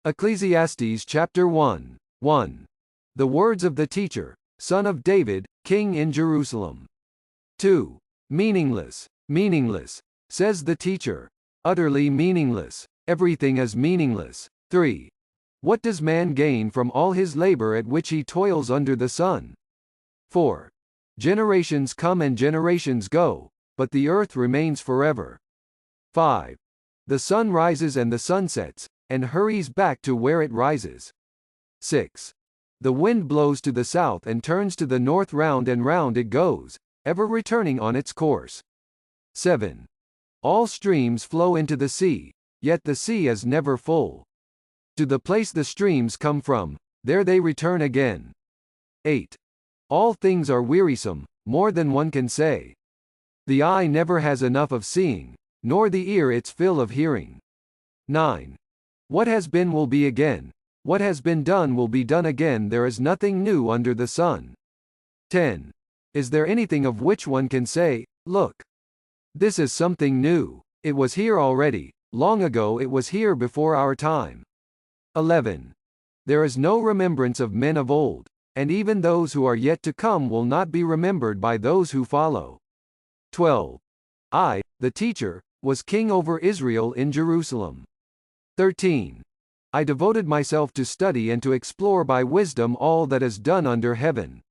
Ecclesiastes chapter 1. 1. The words of the teacher, son of David, king in Jerusalem. 2. Meaningless, meaningless, says the teacher. Utterly meaningless, everything is meaningless. 3. What does man gain from all his labor at which he toils under the sun? 4. Generations come and generations go, but the earth remains forever. 5. The sun rises and the sun sets, and hurries back to where it rises. 6. The wind blows to the south and turns to the north, round and round it goes, ever returning on its course. 7. All streams flow into the sea, yet the sea is never full. To the place the streams come from, there they return again. 8. All things are wearisome, more than one can say. The eye never has enough of seeing, nor the ear its fill of hearing. 9. What has been will be again. What has been done will be done again. There is nothing new under the sun. 10. Is there anything of which one can say, look, this is something new? It was here already, long ago it was here before our time. 11. There is no remembrance of men of old, and even those who are yet to come will not be remembered by those who follow. 12. I, the teacher, was king over Israel in Jerusalem. 13. I devoted myself to study and to explore by wisdom all that is done under heaven.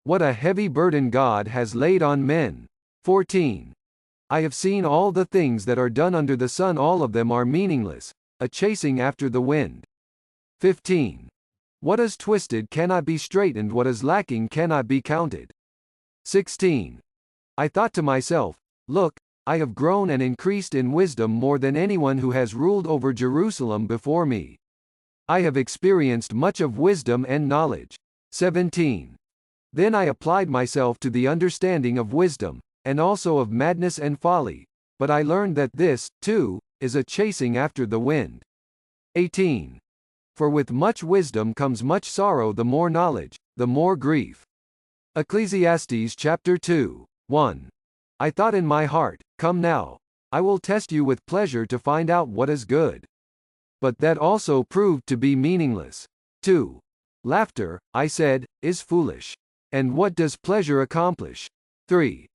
What a heavy burden God has laid on men. 14. I have seen all the things that are done under the sun, all of them are meaningless, a chasing after the wind. 15. What is twisted cannot be straightened, what is lacking cannot be counted. 16. I thought to myself, look, I have grown and increased in wisdom more than anyone who has ruled over Jerusalem before me. I have experienced much of wisdom and knowledge. 17. Then I applied myself to the understanding of wisdom, and also of madness and folly, but I learned that this, too, is a chasing after the wind. 18. For with much wisdom comes much sorrow, the more knowledge, the more grief. Ecclesiastes chapter 2. 1. I thought in my heart, come now, I will test you with pleasure to find out what is good. But that also proved to be meaningless. 2. Laughter, I said, is foolish. And what does pleasure accomplish? 3.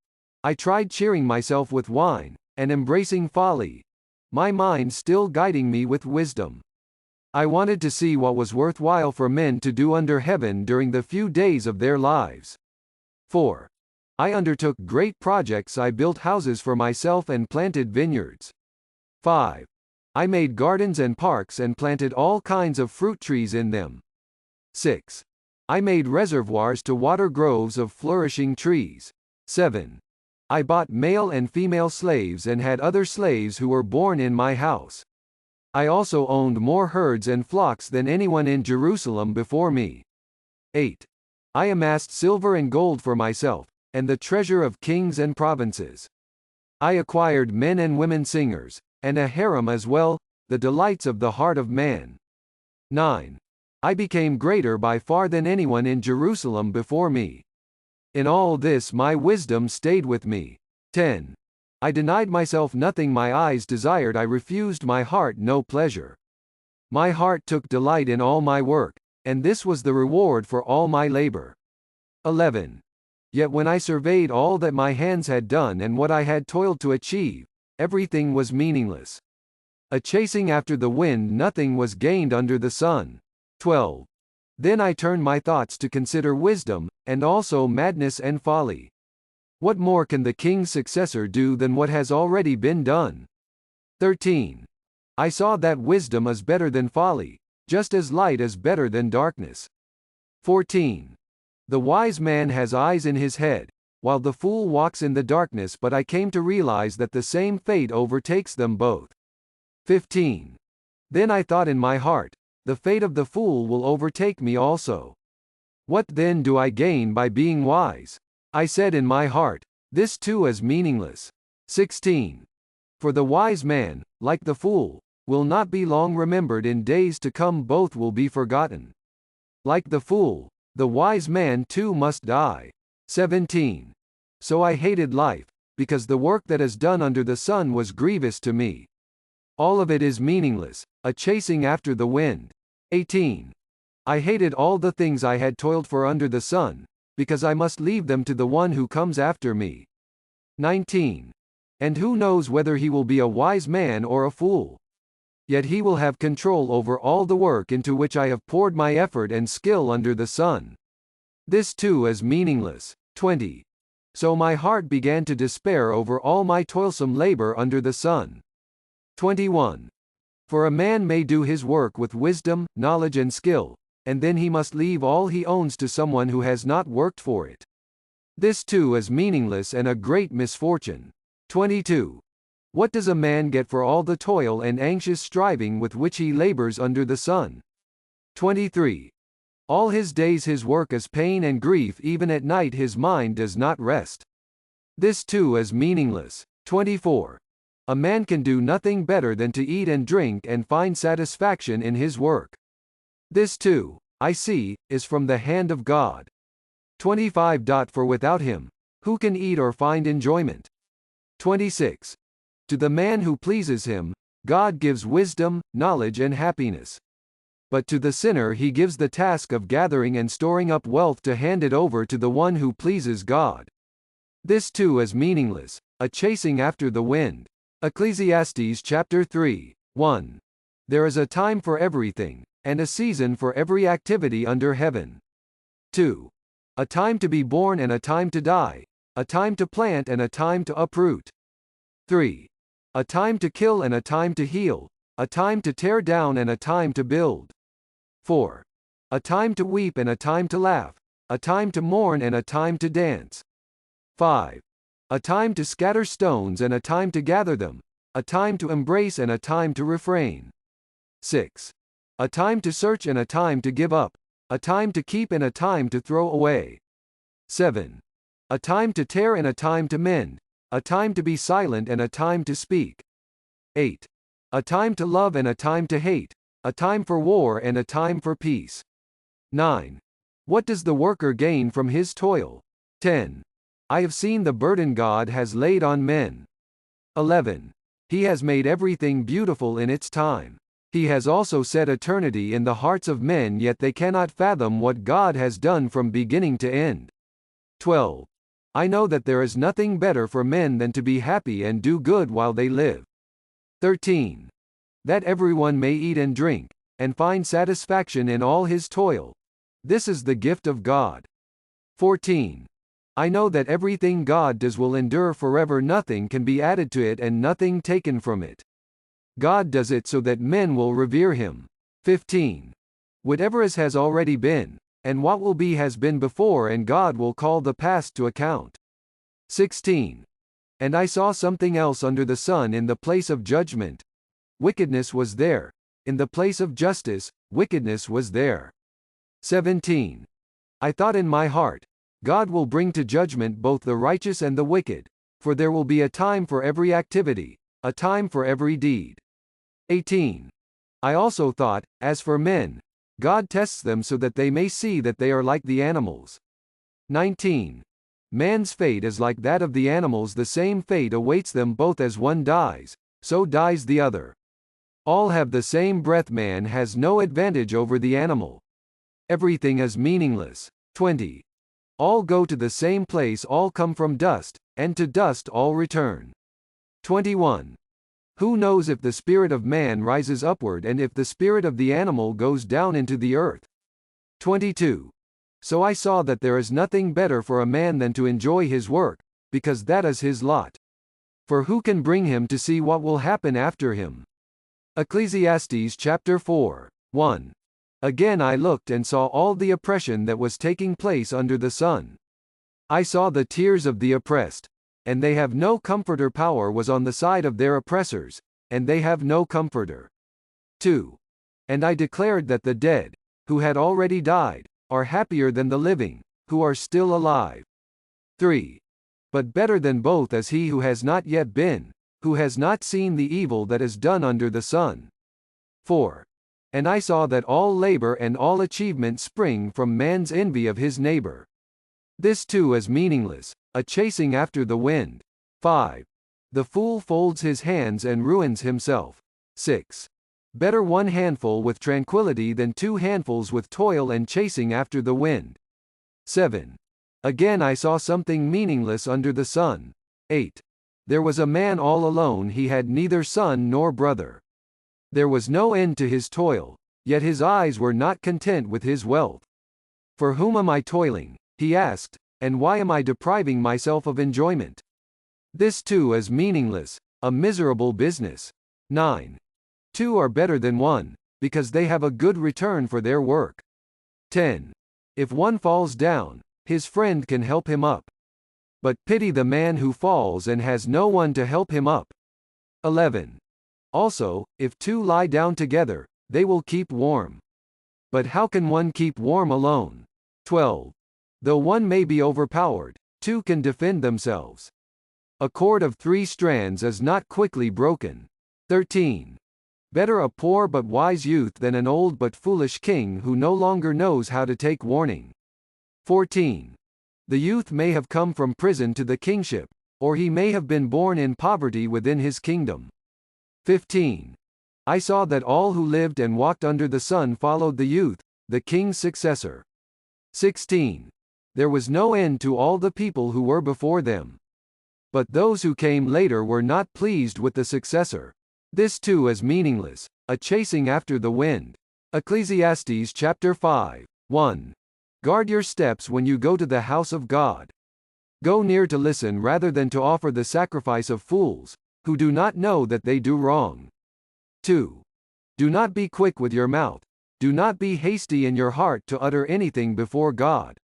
I tried cheering myself with wine, and embracing folly, my mind still guiding me with wisdom. I wanted to see what was worthwhile for men to do under heaven during the few days of their lives. 4. I undertook great projects. I built houses for myself and planted vineyards. 5. I made gardens and parks and planted all kinds of fruit trees in them. 6. I made reservoirs to water groves of flourishing trees. 7. I bought male and female slaves and had other slaves who were born in my house. I also owned more herds and flocks than anyone in Jerusalem before me. 8. I amassed silver and gold for myself, and the treasure of kings and provinces. I acquired men and women singers, and a harem as well, the delights of the heart of man. 9. I became greater by far than anyone in Jerusalem before me. In all this my wisdom stayed with me. 10. I denied myself nothing my eyes desired, I refused my heart no pleasure. My heart took delight in all my work, and this was the reward for all my labor. 11. Yet when I surveyed all that my hands had done and what I had toiled to achieve, everything was meaningless. A chasing after the wind, nothing was gained under the sun. 12. Then I turned my thoughts to consider wisdom, and also madness and folly. What more can the king's successor do than what has already been done? 13. I saw that wisdom is better than folly, just as light is better than darkness. 14. The wise man has eyes in his head, while the fool walks in the darkness, but I came to realize that the same fate overtakes them both. 15. Then I thought in my heart, the fate of the fool will overtake me also. What then do I gain by being wise? I said in my heart, this too is meaningless. 16. For the wise man, like the fool, will not be long remembered, in days to come both will be forgotten. Like the fool, the wise man too must die. 17. So I hated life, because the work that is done under the sun was grievous to me. All of it is meaningless, a chasing after the wind. 18. I hated all the things I had toiled for under the sun, because I must leave them to the one who comes after me. 19. And who knows whether he will be a wise man or a fool? Yet he will have control over all the work into which I have poured my effort and skill under the sun. This too is meaningless. 20. So my heart began to despair over all my toilsome labor under the sun. 21. For a man may do his work with wisdom, knowledge and skill, and then he must leave all he owns to someone who has not worked for it. This too is meaningless and a great misfortune. 22. What does a man get for all the toil and anxious striving with which he labors under the sun? 23. All his days his work is pain and grief, even at night his mind does not rest. This too is meaningless. 24. A man can do nothing better than to eat and drink and find satisfaction in his work. This too, I see, is from the hand of God. 25. For without him, who can eat or find enjoyment? 26. To the man who pleases him, God gives wisdom, knowledge and happiness. But to the sinner he gives the task of gathering and storing up wealth to hand it over to the one who pleases God. This too is meaningless, a chasing after the wind. Ecclesiastes chapter 3, 1. There is a time for everything, and a season for every activity under heaven. 2. A time to be born and a time to die, a time to plant and a time to uproot. 3. A time to kill and a time to heal, a time to tear down and a time to build. 4. A time to weep and a time to laugh, a time to mourn and a time to dance. 5. A time to scatter stones and a time to gather them, a time to embrace and a time to refrain. 6. A time to search and a time to give up, a time to keep and a time to throw away. 7. A time to tear and a time to mend, a time to be silent and a time to speak. 8. A time to love and a time to hate, a time for war and a time for peace. 9. What does the worker gain from his toil? 10. I have seen the burden God has laid on men. 11. He has made everything beautiful in its time. He has also set eternity in the hearts of men, yet they cannot fathom what God has done from beginning to end. 12. I know that there is nothing better for men than to be happy and do good while they live. 13. That everyone may eat and drink, and find satisfaction in all his toil. This is the gift of God. 14. I know that everything God does will endure forever, nothing can be added to it and nothing taken from it. God does it so that men will revere him. 15. Whatever is has already been, and what will be has been before, and God will call the past to account. 16. And I saw something else under the sun in the place of judgment. Wickedness was there. In the place of justice, wickedness was there. 17. I thought in my heart, God will bring to judgment both the righteous and the wicked, for there will be a time for every activity, a time for every deed. 18. I also thought, as for men, God tests them so that they may see that they are like the animals. 19. Man's fate is like that of the animals, the same fate awaits them both, as one dies, so dies the other. All have the same breath, man has no advantage over the animal. Everything is meaningless. 20. All go to the same place, all come from dust, and to dust all return. 21. Who knows if the spirit of man rises upward and if the spirit of the animal goes down into the earth? 22. So I saw that there is nothing better for a man than to enjoy his work, because that is his lot. For who can bring him to see what will happen after him? Ecclesiastes chapter 4, 1. Again I looked and saw all the oppression that was taking place under the sun. I saw the tears of the oppressed, and they have no comforter. Power was on the side of their oppressors, and they have no comforter. 2. And I declared that the dead, who had already died, are happier than the living, who are still alive. 3. But better than both is he who has not yet been, who has not seen the evil that is done under the sun. 4. And I saw that all labor and all achievement spring from man's envy of his neighbor. This too is meaningless, a chasing after the wind. 5. The fool folds his hands and ruins himself. 6. Better one handful with tranquility than two handfuls with toil and chasing after the wind. 7. Again I saw something meaningless under the sun. 8. There was a man all alone, he had neither son nor brother. There was no end to his toil, yet his eyes were not content with his wealth. For whom am I toiling, he asked, and why am I depriving myself of enjoyment? This too is meaningless, a miserable business. 9. Two are better than one, because they have a good return for their work. 10. If one falls down, his friend can help him up. But pity the man who falls and has no one to help him up. 11. Also, if two lie down together, they will keep warm. But how can one keep warm alone? 12. Though one may be overpowered, two can defend themselves. A cord of 3 strands is not quickly broken. 13. Better a poor but wise youth than an old but foolish king who no longer knows how to take warning. 14. The youth may have come from prison to the kingship, or he may have been born in poverty within his kingdom. 15. I saw that all who lived and walked under the sun followed the youth, the king's successor. 16. There was no end to all the people who were before them. But those who came later were not pleased with the successor. This too is meaningless, a chasing after the wind. Ecclesiastes chapter 5, 1. Guard your steps when you go to the house of God. Go near to listen rather than to offer the sacrifice of fools, who do not know that they do wrong. 2. Do not be quick with your mouth. Do not be hasty in your heart to utter anything before God.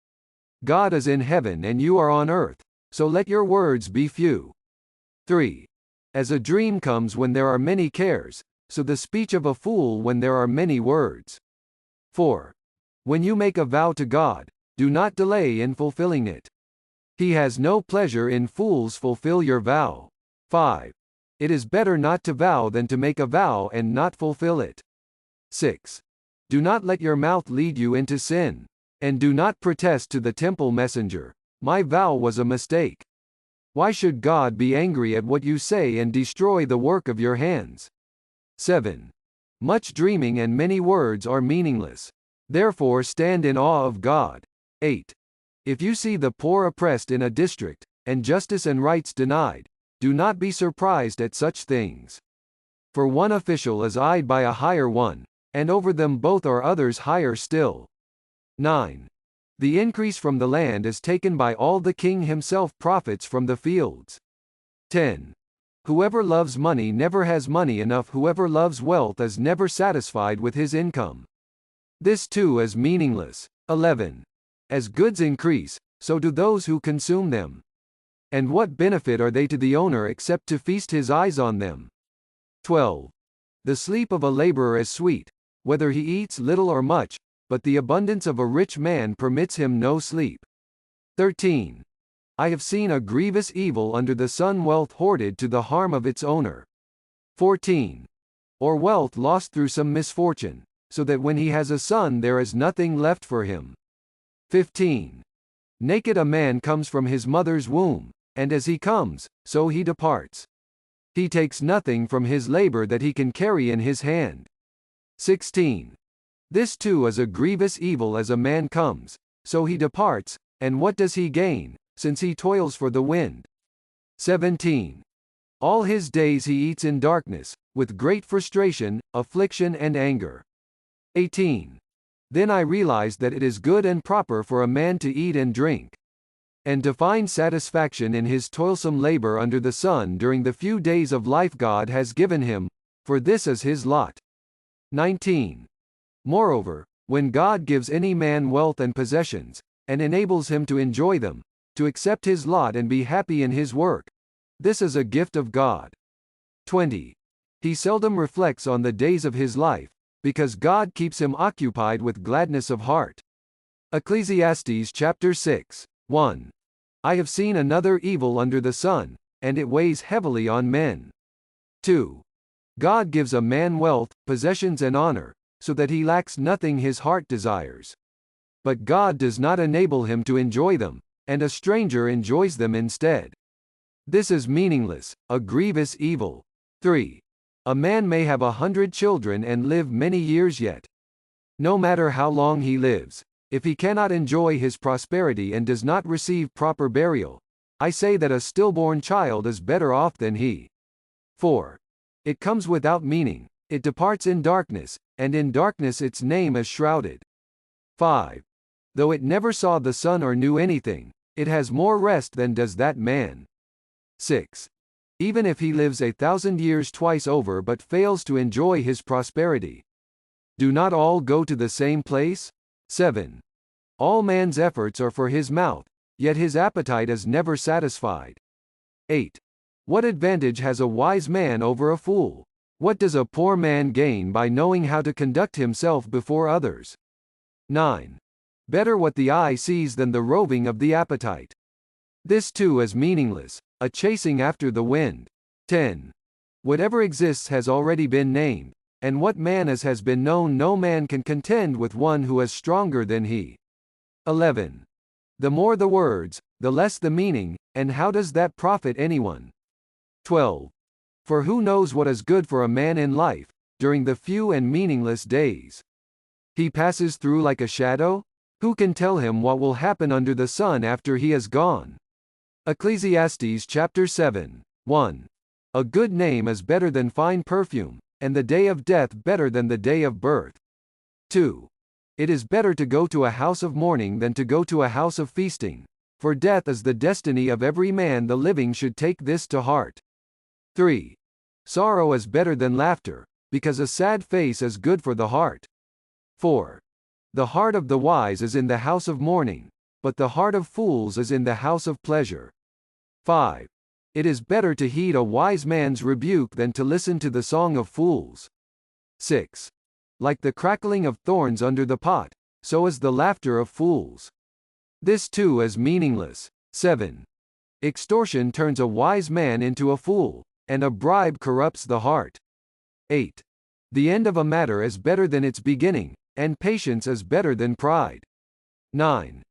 God is in heaven and you are on earth, so let your words be few. 3. As a dream comes when there are many cares, so the speech of a fool when there are many words. 4. When you make a vow to God, do not delay in fulfilling it. He has no pleasure in fools. Fulfill your vow. 5. It is better not to vow than to make a vow and not fulfill it. 6. Do not let your mouth lead you into sin, and do not protest to the temple messenger, my vow was a mistake. Why should God be angry at what you say and destroy the work of your hands? 7. Much dreaming and many words are meaningless. Therefore stand in awe of God. 8. If you see the poor oppressed in a district, and justice and rights denied, do not be surprised at such things. For one official is eyed by a higher one, and over them both are others higher still. 9. The increase from the land is taken by all, the king himself profits from the fields. 10. Whoever loves money never has money enough. Whoever loves wealth is never satisfied with his income. This too is meaningless. 11. As goods increase, so do those who consume them. And what benefit are they to the owner except to feast his eyes on them? 12. The sleep of a laborer is sweet, whether he eats little or much, but the abundance of a rich man permits him no sleep. 13. I have seen a grievous evil under the sun, wealth hoarded to the harm of its owner. 14. Or wealth lost through some misfortune, so that when he has a son there is nothing left for him. 15. Naked a man comes from his mother's womb, and as he comes, so he departs. He takes nothing from his labor that he can carry in his hand. 16. This too is a grievous evil. As a man comes, so he departs, and what does he gain, since he toils for the wind? 17. All his days he eats in darkness, with great frustration, affliction and anger. 18. Then I realized that it is good and proper for a man to eat and drink, and to find satisfaction in his toilsome labor under the sun during the few days of life God has given him, for this is his lot. 19. Moreover, when God gives any man wealth and possessions, and enables him to enjoy them, to accept his lot and be happy in his work, this is a gift of God. 20. He seldom reflects on the days of his life, because God keeps him occupied with gladness of heart. Ecclesiastes chapter 6, 1. I have seen another evil under the sun, and it weighs heavily on men. 2. God gives a man wealth, possessions and honor, so that he lacks nothing his heart desires. But God does not enable him to enjoy them, and a stranger enjoys them instead. This is meaningless, a grievous evil. 3. A man may have 100 children and live many years yet. No matter how long he lives, if he cannot enjoy his prosperity and does not receive proper burial, I say that a stillborn child is better off than he. 4. It comes without meaning, it departs in darkness, and in darkness its name is shrouded. 5. Though it never saw the sun or knew anything, it has more rest than does that man. 6. Even if he lives 1,000 years twice over but fails to enjoy his prosperity, do not all go to the same place? 7. All man's efforts are for his mouth, yet his appetite is never satisfied. 8. What advantage has a wise man over a fool? What does a poor man gain by knowing how to conduct himself before others? 9. Better what the eye sees than the roving of the appetite. This too is meaningless, a chasing after the wind. 10. Whatever exists has already been named, and what man is has been known. No man can contend with one who is stronger than he. 11. The more the words, the less the meaning, and how does that profit anyone? 12. For who knows what is good for a man in life, during the few and meaningless days he passes through like a shadow? Who can tell him what will happen under the sun after he is gone? Ecclesiastes chapter 7, 1. A good name is better than fine perfume, and the day of death better than the day of birth. 2. It is better to go to a house of mourning than to go to a house of feasting, for death is the destiny of every man. The living should take this to heart. 3. Sorrow is better than laughter, because a sad face is good for the heart. 4. The heart of the wise is in the house of mourning, but the heart of fools is in the house of pleasure. 5. It is better to heed a wise man's rebuke than to listen to the song of fools. 6. Like the crackling of thorns under the pot, so is the laughter of fools. This too is meaningless. 7. Extortion turns a wise man into a fool, and a bribe corrupts the heart. 8. The end of a matter is better than its beginning, and patience is better than pride. 9.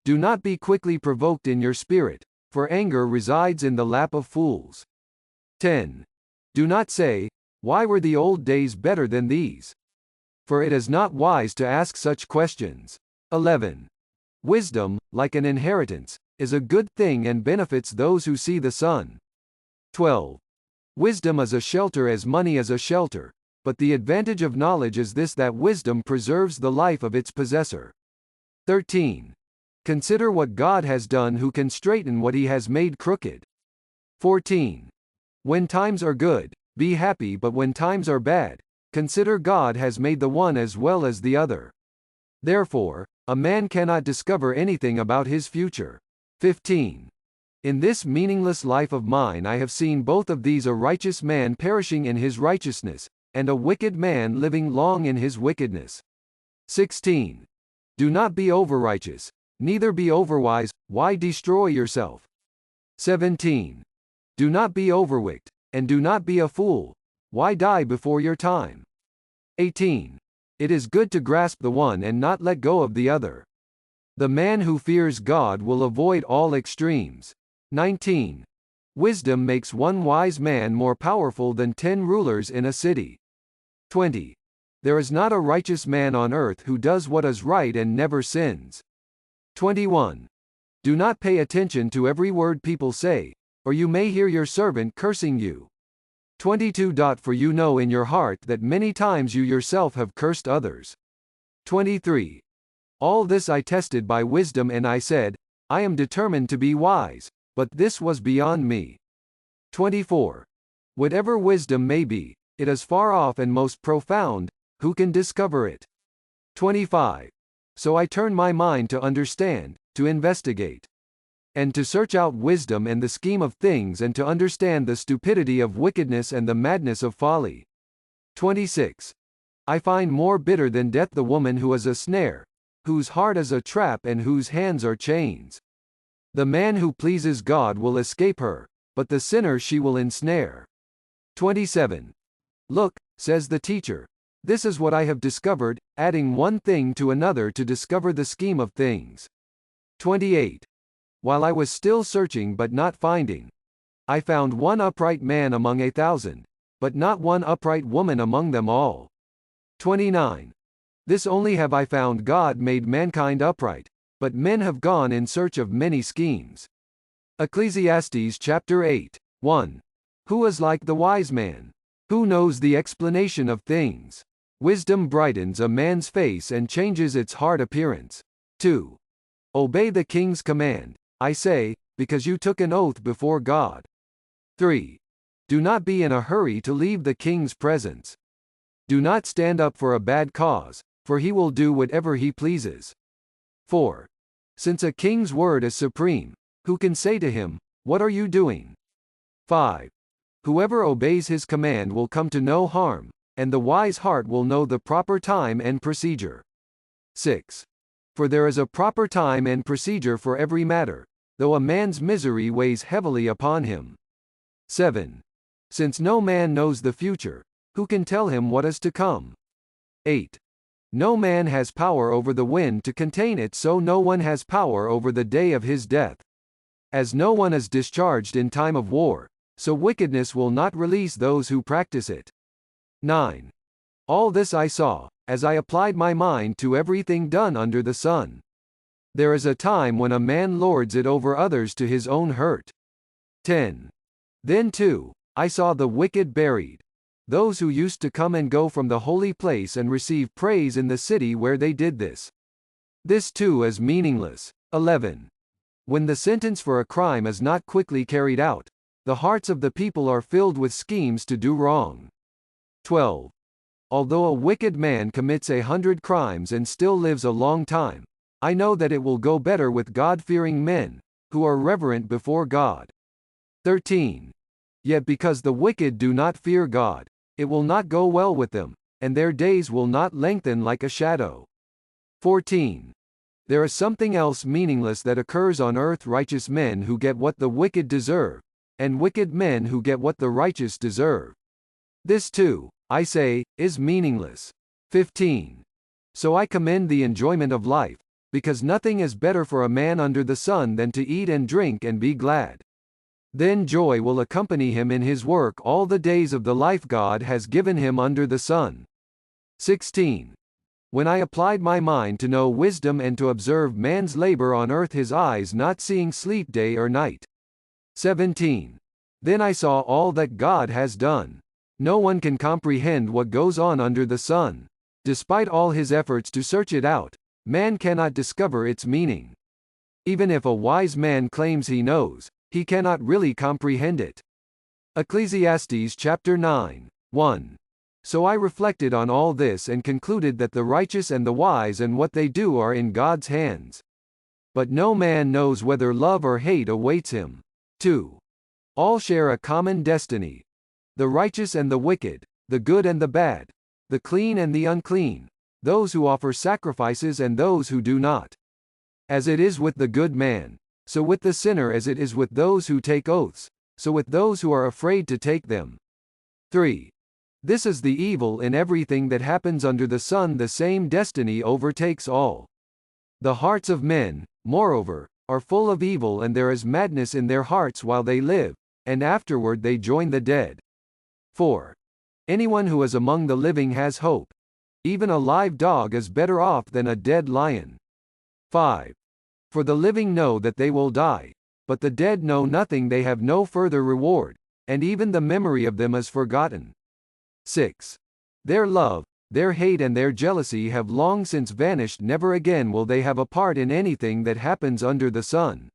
Do not be quickly provoked in your spirit, for anger resides in the lap of fools. 10. Do not say, why were the old days better than these? For it is not wise to ask such questions. 11. Wisdom, like an inheritance, is a good thing and benefits those who see the sun. 12. Wisdom is a shelter as money is a shelter, but the advantage of knowledge is this, that wisdom preserves the life of its possessor. 13. Consider what God has done, who can straighten what he has made crooked. 14. When times are good, be happy, but when times are bad, consider God has made the one as well as the other. Therefore, a man cannot discover anything about his future. 15. In this meaningless life of mine I have seen both of these, a righteous man perishing in his righteousness, and a wicked man living long in his wickedness. 16. Do not be overrighteous, neither be overwise, why destroy yourself? 17. Do not be overwicked, and do not be a fool, why die before your time? 18. It is good to grasp the one and not let go of the other. The man who fears God will avoid all extremes. 19. Wisdom makes one wise man more powerful than 10 rulers in a city. 20. There is not a righteous man on earth who does what is right and never sins. 21. Do not pay attention to every word people say, or you may hear your servant cursing you. 22. For you know in your heart that many times you yourself have cursed others. 23. All this I tested by wisdom, and I said, I am determined to be wise, but this was beyond me. 24. Whatever wisdom may be, it is far off and most profound, who can discover it? 25. So I turn my mind to understand, to investigate, and to search out wisdom and the scheme of things, and to understand the stupidity of wickedness and the madness of folly. 26. I find more bitter than death the woman who is a snare, whose heart is a trap and whose hands are chains. The man who pleases God will escape her, but the sinner she will ensnare. 27. Look, says the teacher, this is what I have discovered, adding one thing to another to discover the scheme of things. 28. While I was still searching but not finding, I found one upright man among 1,000, but not one upright woman among them all. 29. This only have I found: God made mankind upright, but men have gone in search of many schemes. Ecclesiastes chapter 8. 1. Who is like the wise man? Who knows the explanation of things? Wisdom brightens a man's face and changes its hard appearance. 2. Obey the king's command, I say, because you took an oath before God. 3. Do not be in a hurry to leave the king's presence. Do not stand up for a bad cause, for he will do whatever he pleases. 4. Since a king's word is supreme, who can say to him, "What are you doing?" 5. Whoever obeys his command will come to no harm, and the wise heart will know the proper time and procedure. 6. For there is a proper time and procedure for every matter, though a man's misery weighs heavily upon him. 7. Since no man knows the future, who can tell him what is to come? 8. No man has power over the wind to contain it, so no one has power over the day of his death. As no one is discharged in time of war, so wickedness will not release those who practice it. 9. All this I saw, as I applied my mind to everything done under the sun. There is a time when a man lords it over others to his own hurt. 10. Then too, I saw the wicked buried, those who used to come and go from the holy place and receive praise in the city where they did this. This too is meaningless. 11. When the sentence for a crime is not quickly carried out, the hearts of the people are filled with schemes to do wrong. 12. Although a wicked man commits 100 crimes and still lives a long time, I know that it will go better with God-fearing men, who are reverent before God. 13. Yet because the wicked do not fear God, it will not go well with them, and their days will not lengthen like a shadow. 14. There is something else meaningless that occurs on earth: righteous men who get what the wicked deserve, and wicked men who get what the righteous deserve. This too, I say, is meaningless. 15. So I commend the enjoyment of life, because nothing is better for a man under the sun than to eat and drink and be glad. Then joy will accompany him in his work all the days of the life God has given him under the sun. 16. When I applied my mind to know wisdom and to observe man's labor on earth, his eyes not seeing sleep day or night. 17. Then I saw all that God has done. No one can comprehend what goes on under the sun. Despite all his efforts to search it out, man cannot discover its meaning. Even if a wise man claims he knows, he cannot really comprehend it. Ecclesiastes chapter 9. 1. So I reflected on all this and concluded that the righteous and the wise and what they do are in God's hands. But no man knows whether love or hate awaits him. 2. All share a common destiny. The righteous and the wicked, the good and the bad, the clean and the unclean, those who offer sacrifices and those who do not. As it is with the good man, so with the sinner; as it is with those who take oaths, so with those who are afraid to take them. 3. This is the evil in everything that happens under the sun: the same destiny overtakes all. The hearts of men, moreover, are full of evil, and there is madness in their hearts while they live, and afterward they join the dead. 4. Anyone who is among the living has hope. Even a live dog is better off than a dead lion. 5. For the living know that they will die, but the dead know nothing; they have no further reward, and even the memory of them is forgotten. 6. Their love, their hate and their jealousy have long since vanished; never again will they have a part in anything that happens under the sun.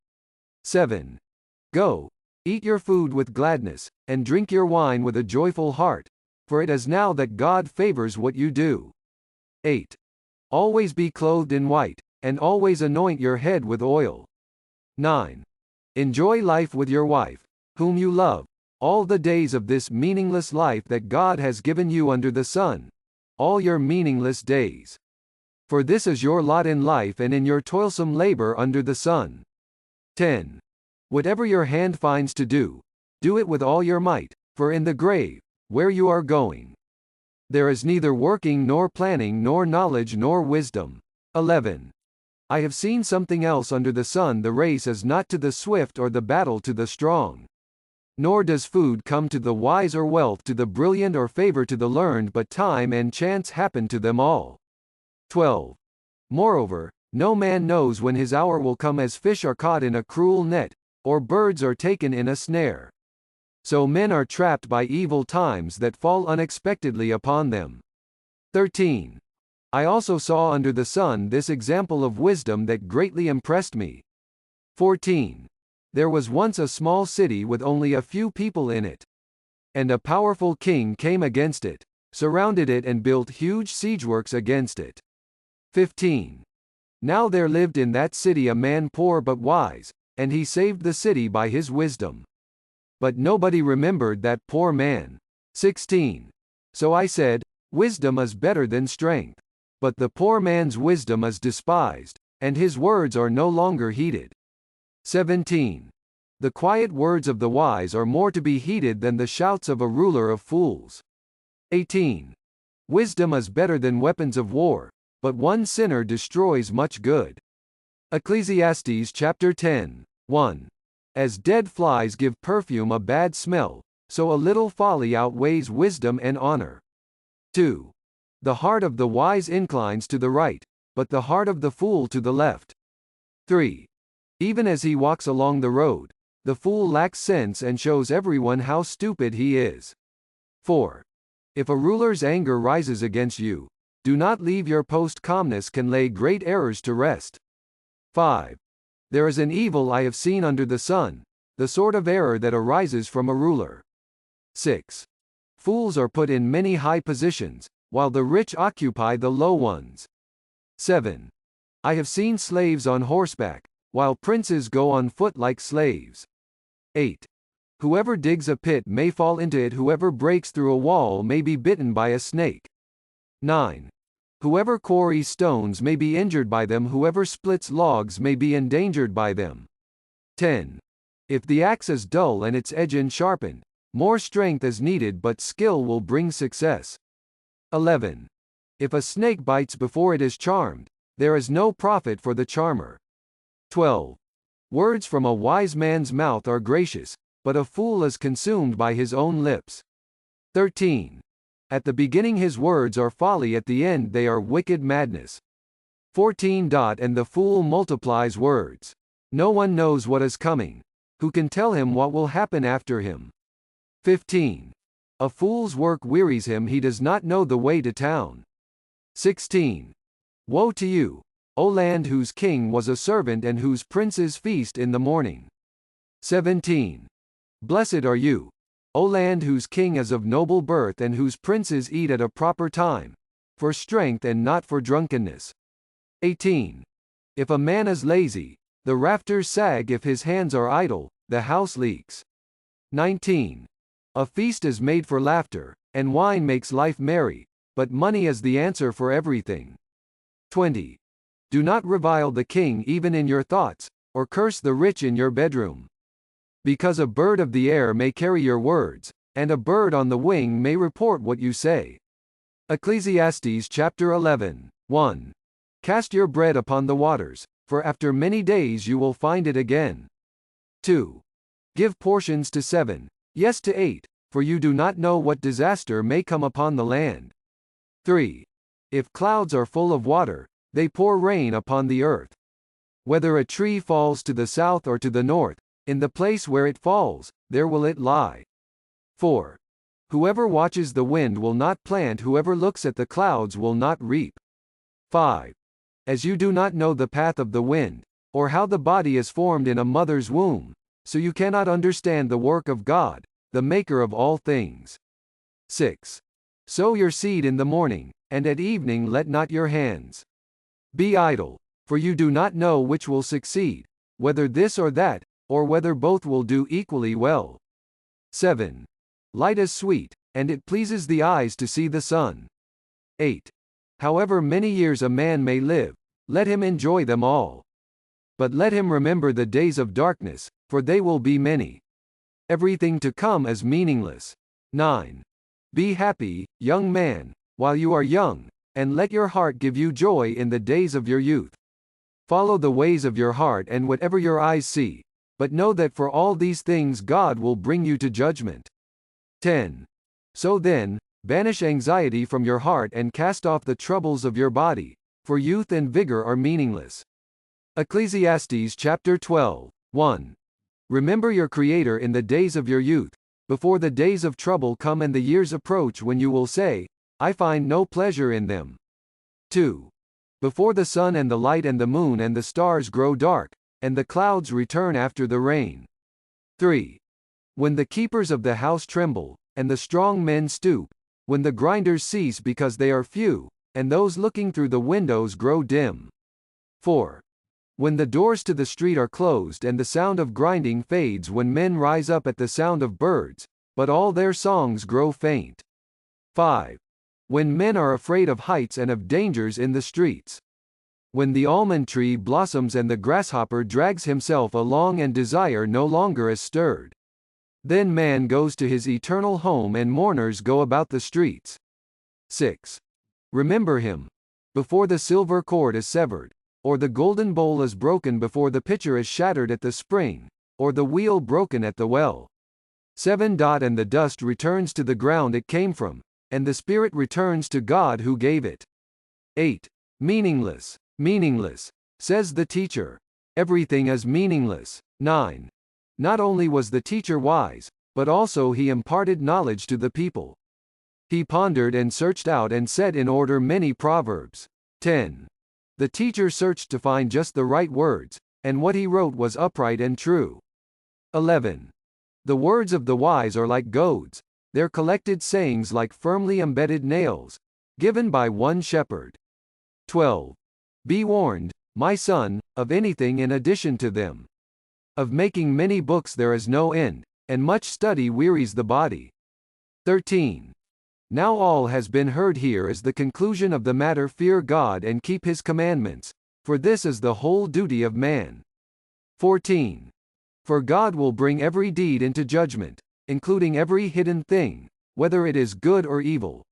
7. Go, eat your food with gladness, and drink your wine with a joyful heart, for it is now that God favors what you do. 8. Always be clothed in white, and always anoint your head with oil. 9. Enjoy life with your wife, whom you love, all the days of this meaningless life that God has given you under the sun, all your meaningless days. For this is your lot in life and in your toilsome labor under the sun. 10. Whatever your hand finds to do, do it with all your might, for in the grave, where you are going, there is neither working nor planning nor knowledge nor wisdom. 11. I have seen something else under the sun: the race is not to the swift or the battle to the strong. Nor does food come to the wise or wealth to the brilliant or favor to the learned, but time and chance happen to them all. 12. Moreover, no man knows when his hour will come, as fish are caught in a cruel net, or birds are taken in a snare. So men are trapped by evil times that fall unexpectedly upon them. 13. I also saw under the sun this example of wisdom that greatly impressed me. 14. There was once a small city with only a few people in it. And a powerful king came against it, surrounded it and built huge siegeworks against it. 15. Now there lived in that city a man poor but wise, and he saved the city by his wisdom. But nobody remembered that poor man. 16. So I said, wisdom is better than strength. But the poor man's wisdom is despised, and his words are no longer heeded. 17. The quiet words of the wise are more to be heeded than the shouts of a ruler of fools. 18. Wisdom is better than weapons of war, but one sinner destroys much good. Ecclesiastes chapter 10, 1. As dead flies give perfume a bad smell, so a little folly outweighs wisdom and honor. 2. The heart of the wise inclines to the right, but the heart of the fool to the left. 3. Even as he walks along the road, the fool lacks sense and shows everyone how stupid he is. 4. If a ruler's anger rises against you, do not leave your post. Calmness can lay great errors to rest. 5. There is an evil I have seen under the sun, the sort of error that arises from a ruler. 6. Fools are put in many high positions, while the rich occupy the low ones. 7. I have seen slaves on horseback, while princes go on foot like slaves. 8. Whoever digs a pit may fall into it, whoever breaks through a wall may be bitten by a snake. 9. Whoever quarries stones may be injured by them, whoever splits logs may be endangered by them. 10. If the axe is dull and its edge unsharpened, more strength is needed, but skill will bring success. 11. If a snake bites before it is charmed, there is no profit for the charmer. 12. Words from a wise man's mouth are gracious, but a fool is consumed by his own lips. 13. At the beginning his words are folly, at the end they are wicked madness. 14. And the fool multiplies words. No one knows what is coming. Who can tell him what will happen after him? 15. A fool's work wearies him, he does not know the way to town. 16. Woe to you, O land whose king was a servant and whose princes feast in the morning. 17. Blessed are you, O land whose king is of noble birth and whose princes eat at a proper time, for strength and not for drunkenness. 18. If a man is lazy, the rafters sag, if his hands are idle, the house leaks. 19. A feast is made for laughter, and wine makes life merry, but money is the answer for everything. 20. Do not revile the king even in your thoughts, or curse the rich in your bedroom. Because a bird of the air may carry your words, and a bird on the wing may report what you say. Ecclesiastes chapter 11, 1. Cast your bread upon the waters, for after many days you will find it again. 2. Give portions to 7, yes to 8, for you do not know what disaster may come upon the land. 3. If clouds are full of water, they pour rain upon the earth. Whether a tree falls to the south or to the north, in the place where it falls, there will it lie. 4. Whoever watches the wind will not plant, whoever looks at the clouds will not reap. 5. As you do not know the path of the wind, or how the body is formed in a mother's womb, so you cannot understand the work of God, the maker of all things. 6. Sow your seed in the morning, and at evening let not your hands be idle, for you do not know which will succeed, whether this or that, or whether both will do equally well. 7. Light is sweet, and it pleases the eyes to see the sun. 8. However many years a man may live, let him enjoy them all. But let him remember the days of darkness, for they will be many. Everything to come is meaningless. 9. Be happy, young man, while you are young, and let your heart give you joy in the days of your youth. Follow the ways of your heart, and whatever your eyes see, but know that for all these things God will bring you to judgment. 10. So then, banish anxiety from your heart and cast off the troubles of your body, for youth and vigor are meaningless. Ecclesiastes chapter 12, 1. Remember your Creator in the days of your youth, before the days of trouble come and the years approach when you will say, I find no pleasure in them. 2. Before the sun and the light and the moon and the stars grow dark, and the clouds return after the rain. 3. When the keepers of the house tremble, and the strong men stoop, when the grinders cease because they are few, and those looking through the windows grow dim. 4. When the doors to the street are closed and the sound of grinding fades, when men rise up at the sound of birds, but all their songs grow faint. 5. When men are afraid of heights and of dangers in the streets. When the almond tree blossoms and the grasshopper drags himself along and desire no longer is stirred. Then man goes to his eternal home and mourners go about the streets. 6. Remember him. Before the silver cord is severed, or the golden bowl is broken, before the pitcher is shattered at the spring, or the wheel broken at the well. 7. And the dust returns to the ground it came from, and the spirit returns to God who gave it. 8. Meaningless, meaningless, says the teacher. Everything is meaningless. 9. Not only was the teacher wise, but also he imparted knowledge to the people. He pondered and searched out and set in order many proverbs. 10. The teacher searched to find just the right words, and what he wrote was upright and true. 11. The words of the wise are like goads, their collected sayings like firmly embedded nails, given by one shepherd. 12. Be warned, my son, of anything in addition to them. Of making many books there is no end, and much study wearies the body. 13. Now all has been heard. Here is the conclusion of the matter: fear God and keep his commandments, for this is the whole duty of man. 14. For God will bring every deed into judgment, including every hidden thing, whether it is good or evil.